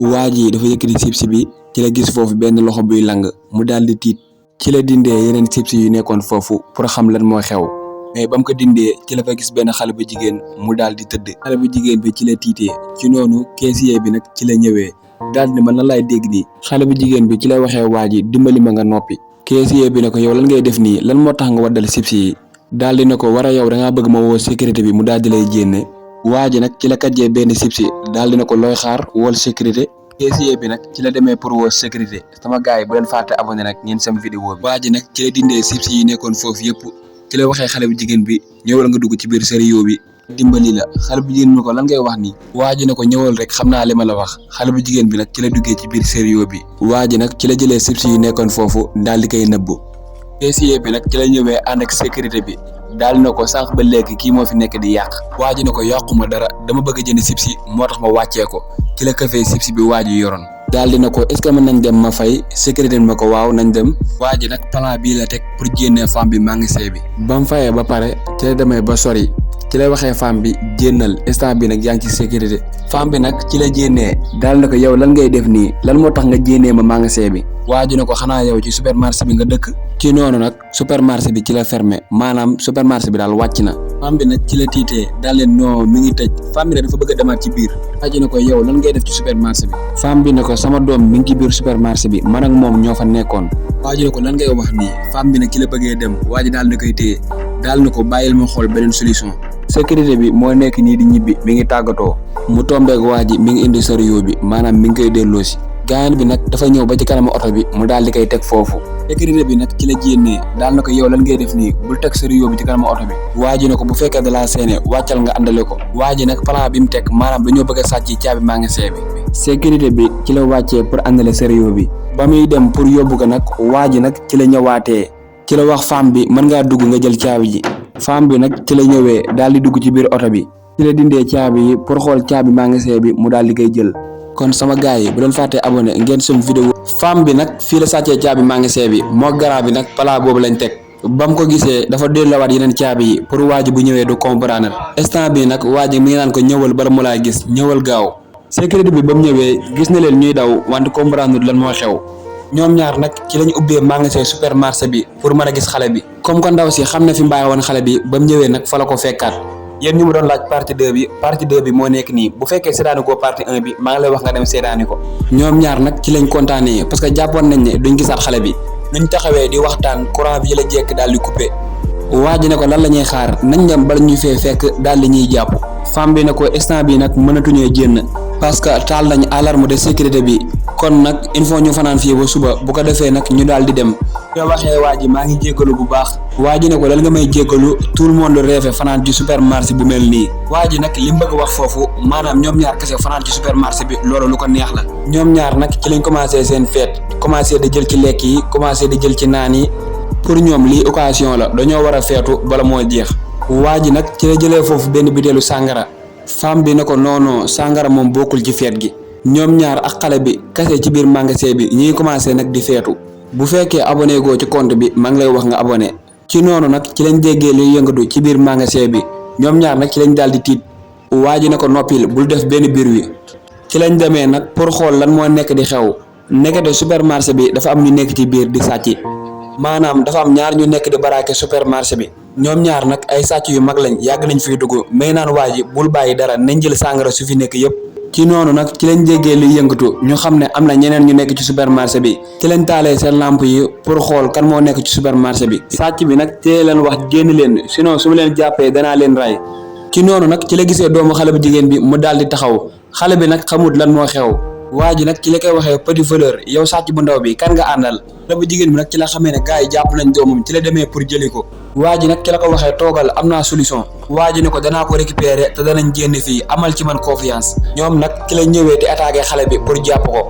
waa ji dafa yëkkati chips bi ci la gis foofu benn loxo buy lang mu daal di tiit ci la dindee yeneen chips yu nekkoon foofu pour xam lan moo xew mais ba mu ko dindee ci la fa gis benn xale bu jigéen mu daal di tëdd. xale bu jigéen bi ci la tiitee ci noonu caissier bi nag ci la ñëwee daal di man lan laay dégg nii. xale bu jigéen bi ci la waxee waa ji dimbali ma nga noppi. caissier bi ne ko yow lan ngay def nii lan moo tax nga waddal chips yi daal di ne ko war a yow da ngaa bëgg ma woo sécurité bi mu daal di lay jénne. waa ji nag ci la kàjjee benn chips daal di ne ko looy xaar wool sécurité. caissier bi nag ci la demee pour woo sécurité sama gars yi bu leen fàtte abonné nag ngeen sam vidéo bi. waa ji nag ci la dindee chips yi nekkoon foofu yëpp ci la waxee xale bu jigéen bi ñëwal nga dugg ci biir sérieux bi dimbali la. xale bu jigéen bi ne ko lan ngay wax nii. waa ji ne ko ñëwal rek xam naa li ma la wax. xale bu jigéen bi nag ci la duggee ci biir sérieux bi. waa ji nag ci la jëlee chips yi nekkoon foofu daal di koy nëbbu. caissier bi nag ci la ñëwee ànd ak sécurité bi daal na ko sànq ba léegi kii moo fi nekk di yàq. waa ji ne ko yàquma dara dama bëgg a jënd chips yi moo tax ma wàccee ko ci la këfee chips bi waa ji yoroon. daal dina ko est-ce que mën nañ dem ma fay sécurité bi ma ko waaw nañ dem. waa ji nag plan bii la teg pour génnee femme bi magasin bi. ba mu fayee ba pare ci la demee ba sori ci la waxee femme bi jénnal instant bi nag yaa ngi ci sécurité. femme bi nag ci la jénnee daal na ko yow lan ngay def nii lan moo tax nga jénnee ma magasin bi. waa ji ne ko xanaa yow ci supermarché bi nga dëkk. ci noonu nag supermarché bi ci la fermé maanaam supermarché bi daal wàcc na. femme bi nag ci la tiitee daal leen non mi ngi tëj. femme bi nag dafa bëgg a demaat ci biir. waa ji ne ko yow lan ngay def ci supermarché bi. femme bi ne ko sama doom mi ngi ci biir supermarché bi man ak moom ñoo fa nekkoon. waa ji ne ko lan ngay wax nii. femme bi nag ci la bëggee dem waa ji daal na koy téye daal na ko bàyyil ma xool beneen solution. sécurité bi moo nekk nii di ñibbi mi ngi tàggatoo mu tombeeg waa ji mi ngi indi sérieux bi maanaam mi ngi koy delloosi. gaayan bi nag dafa ñëw ba ci kanamu oto bi mu daal di koy teg foofu. sécurité bi nag ci la jénnee daal na ko yow lan ngay def nii bul teg sérieux bi ci kanamu oto bi. waa ji ne ko bu fekkee da laa séenee wàccal nga àndale ko. waa ji nag plan bi mu teg maanaam dañoo bëgg a sàcc caabi magasin bi. sécurité bi ci la wàccee pour àndale sérieux bi. ba muy dem pour yóbbu ko nag waa ji nag ci la ñëwaatee ci la wax femme bi mën ngaa dugg nga jël caabi ji. femme bi nag ci la ñëwee daal di dugg ci biir oto bi ci la dindee caabi yi pour xool caabi magasin bi mu daal di koy jël. kon sama gars yi bu leen fàttee abonné ngeen sum vidéo. femme bi nag fii la sàccee caabi magasin bi moo garab bi nag pala boobu lañ teg ba mu ko gisee dafa delloowaat yeneen caabi yi pour waa ji bu ñëwee du comprendre. instant bi nag waa ji mi ngi naan ko ñëwal bala mu laa gis ñëwal gaaw. sécurité bi ba mu ñëwee gis na leen ñuy daw wante comprendre lan moo xew. ñoom ñaar nag ci lañu ubbee magasin supermarché bi pour mën a gis xale bi. comme que ndaw si xam na fi mbàyyi woon xale bi ba mu ñëwee nag fa la ko fekkaat. yéen ñu mu doon laaj partie 2 bi moo nekk nii bu fekkee seetaani ko partie 1 bi maa ngi lay wax nga dem seetaani ko. ñoom ñaar nag ci lañ kontaanee parce que jàppoon nañ ne duñ gisaat xale bi nuñ taxawee di waxtaan courant bi ci la jekk daal di coupé. waa ji ne ko lan la ñuy xaar nañ dem bala ñuy fee fekk daal di ñuy jàpp. femme bi ne ko instant bi nag mënatuñoo génn parce que taal nañ alarme de sécurité bi kon nag il faut ñu fanaan fii ba suba bu ko defee nag ñu daal di dem. yoo waxee waa ji maa ngi jéggalu bu baax. waa ji ne ko lan nga may jéggalu tout le monde rêve fanaan ci supermarché bu mel nii. waa ji nag li mu bëgg wax foofu maanaam ñoom ñaar kese fanaan ci supermarché bi loolu lu ko neex la. ñoom ñaar nag ci lañ commencé seen fête commencé di jël ci lekk yi commencé di jël ci naan yi pour ñoom lii occasion la dañoo war a feetu bala moo jeex. waa ji nag ci la jëlee foofu benn bitéelu sàngara. femme bi ne ko non sàngara moom bokkul ci feet gi. ñoom ñaar ak xale bi kase ci biir magasin bi ñuy commencé nag di feetu. bu fekkee abonné goo ci compte bi maa ngi lay wax nga abonné. ci noonu nag ci lañ déggee luy yëngatu ci biir magasin bi ñoom ñaar nag ci lañ daal di tiit. waa ji ne ko noppil bul def benn biir wi. ci lañ demee nag pour xool lan moo nekk di xew nekkate supermarché bi dafa am ñu nekk ci biir di sàcc maanaam dafa am ñaar ñu nekk di baraake supermarché bi. ñoom ñaar nag ay sàcc yu mag lañ yàgg nañ fiy dugg may naan waa ji bul bàyyi dara nañ jël sàngara su fi nekk yëpp. ci noonu nag ci lañ jéggee luy yëngatu ñu xam ne am na ñeneen ñu nekk ci supermarché bi ci lañ taalee seen lampe yi pour xool kan moo nekk ci supermarché bi. sàcc bi nag tee leen wax génn leen sinon su ma leen jàppee danaa leen ray. ci noonu nag ci la gisee doomu xale bu jigéen bi mu daal di taxaw xale bi nag xamut lan moo xew. waa ji nag ci la koy waxee petit voleur yow sàcc bu ndaw bi kan nga àndal. xale bu jigéen bi nag ci la xamee ne gars yi jàpp nañ doomam ci la demee pour jëli ko. waa ji nag ci la ko waxee toogal am naa solution. waa ji ne ko danaa ko récupérer te danañ génn fii amal ci man confiance. ñoom nag ci la ñëwee di attaqué xale bi pour jàpp ko.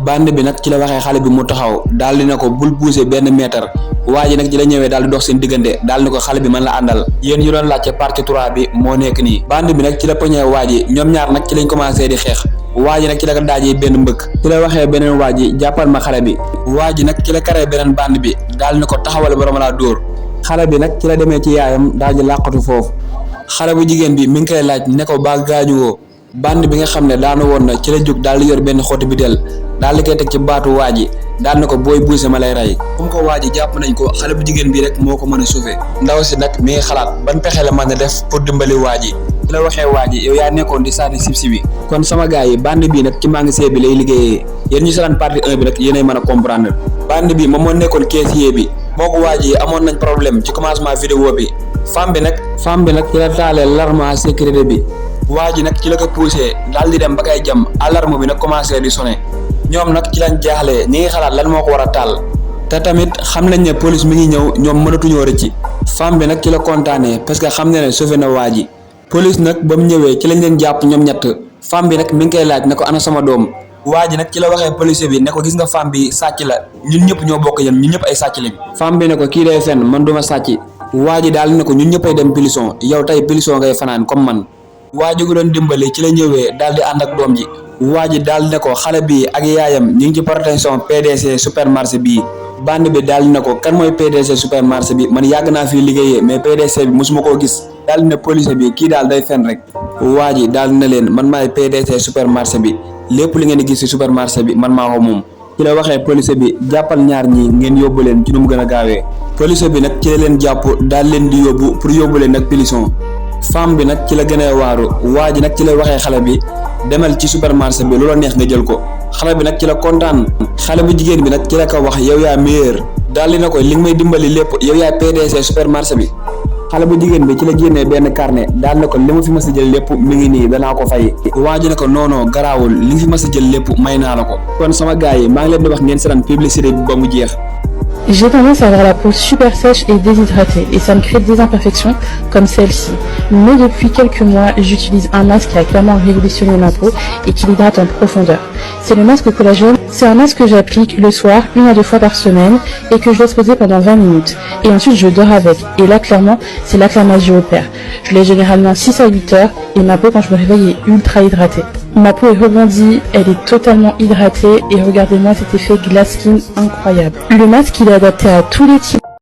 bande bi nag ci la waxee xale bi mu taxaw daal di ne ko bul pousser benn mètre. waa ji nag ci la ñëwee daal di dox seen diggante daal di ko xale bi man la àndal. yéen ñu doon laajte partie 3 bi moo nekk nii. bande bi nag ci la poñee waa ji ñoom ñaar nag ci lañ commencé di xeex. waa ji nag ci la ko daajee benn mbëkk. ci la waxee beneen waa ji jàppal ma xale bi. waa ji nag ci la karee beneen bande bi daal di ne ko taxawal ba ma laa dóor. xale bi nag ci la demee ci yaayam daal di làqatu foofu. xale bu jigéen bi mi ngi koy laaj ne ko ba gaañu woo bande bi nga xam ne daanu woon na ci la jóg daal di yor benn xooti biteel daal di koy teg ci baatu waa ji daal na ko booy buuse ma lay rey. comme ko waa ji jàpp nañ ko xale bu jigéen bi rek moo ko mën a sauver. ndaw si nag mi ngi xalaat ban pexe la mën a def pour dimbali waa ji. ci la waxee waa ji yow yaa nekkoon di saati sibsi bi. kon sama gars yi bande bi nag ci magasin bi lay liggéeyee yéen ñu seetaan partie 1 bi nag yéenay mën a comprendre. bande bi moom moo nekkoon caissier bi moo ko waa ji amoon nañ problème ci commencement vidéo bi. femme bi nag ci la taalee l'alarme à sécurité bi waa ji nag ci la ko poussé daal di dem ba kay jam alarme bi nag commencé di sonné ñoom nag ci lañ jaaxlee ñi ngi xalaat lan moo ko war a taal te tamit xam nañ ne police mi ngi ñëw ñoom mënatuñoo rëcc. femme bi nag ci la kontaanee parce que xam na ne sauvé na waa ji. police nag ba mu ñëwee ci lañ leen jàpp ñoom ñett femme bi nag mi ngi koy laaj ne ko ana sama doom. waa ji nag ci la waxee policier bi ne ko gis nga femme bi sàcc la ñun ñëpp ñoo bokk yem ñun ñëpp ay sàcc lañ. femme bi ne ko kii day fenn man duma sàcc. waa ji daal ne ko ñun ñëppay dem prison yow tey prison ngay fanaan comme man. waa ji ko doon dimbali ci la ñëwee daal di ànd ak doom ji. waa ji daal ne ko xale bi ak yaayam ñu ngi ci protection PDC supermarché bii. bande bi daal ne ko kan mooy PDC supermarché bi man yàgg naa fi liggéeyee mais PDC bi mosuma koo gis. daal ne policier bi kii daal day fen rek. waa ji daal ne leen man maay PDC supermarché bi lépp li ngeen di gis ci supermarché bi man maa ko moom. ci la waxee policier bi jàppal ñaar ñi ngeen yóbbu leen ci nu mu gën a gaawee. policier bi nag ci la leen jàpp daal leen di yóbbu pour yóbbu leen nag prison. femme bi nag ci la gën a waaru waa ji nag ci la waxee xale bi demal ci supermarché bi loola neex nga jël ko. xale bi nag ci la kontaan xale bu jigéen bi nag ci la ko wax yow yaa meilleur daal di na ko li nga may dimbali lépp yow yaa PDC supermarché bi. xale bu jigéen bi ci la génnee benn carnet daal na ko li ma fi mas a jël lépp mi ngi nii danaa ko fay. waa ji ne ko non garaawul li nga fi mas a jël lépp may naa la ko. kon sama gars yi maa ngi leen di wax ngeen seetaan publicité bi ba mu jeex. J'ai tendance à avoir la peau super sèche et déshydratée et ça me crée des imperfections comme celle-ci. Mais depuis quelques mois, j'utilise un masque qui a clairement révolutionné ma peau et qui l'hydrate en profondeur. C'est le masque collagène. C'est un masque que j'applique le soir 1 à 2 fois par semaine et que je laisse poser pendant 20 minutes. Et ensuite, je dors avec. Et là, clairement, c'est là que la magie opère. Je l'ai généralement 6 à 8 heures et ma peau, quand je me réveille, est ultra hydratée. Ma peau est rebondie, elle est totalement hydratée et regardez-moi cet effet glass skin incroyable. Le masque, il est adapté à tous les types.